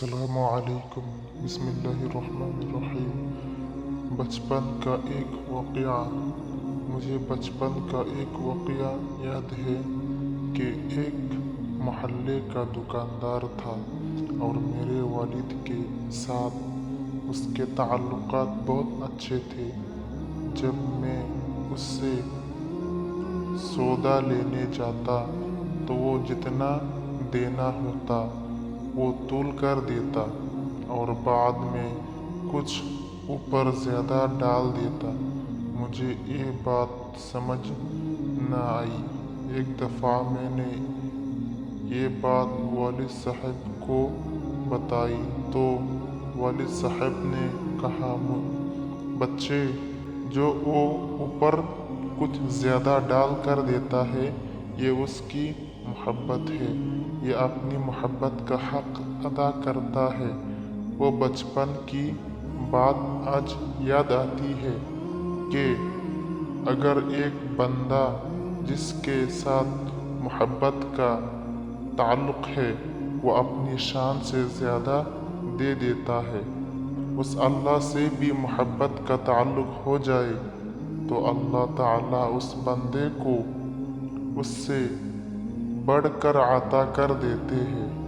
السلام علیکم۔ بسم اللہ الرحمن الرحیم۔ بچپن کا ایک واقعہ۔ مجھے بچپن کا ایک واقعہ یاد ہے کہ ایک محلے کا دکاندار تھا اور میرے والد کے ساتھ اس کے تعلقات بہت اچھے تھے۔ جب میں اس سے سودا لینے جاتا تو وہ جتنا دینا ہوتا وہ تول کر دیتا اور بعد میں کچھ اوپر زیادہ ڈال دیتا۔ مجھے یہ بات سمجھ نہ آئی۔ ایک دفعہ میں نے یہ بات والد صاحب کو بتائی تو والد صاحب نے کہا، بچے، جو وہ اوپر کچھ زیادہ ڈال کر دیتا ہے یہ اس کی محبت ہے، یہ اپنی محبت کا حق ادا کرتا ہے۔ وہ بچپن کی بات آج یاد آتی ہے کہ اگر ایک بندہ جس کے ساتھ محبت کا تعلق ہے وہ اپنی شان سے زیادہ دے دیتا ہے، اس اللہ سے بھی محبت کا تعلق ہو جائے تو اللہ تعالیٰ اس بندے کو اس سے بڑھ کر عطا کر دیتے ہیں۔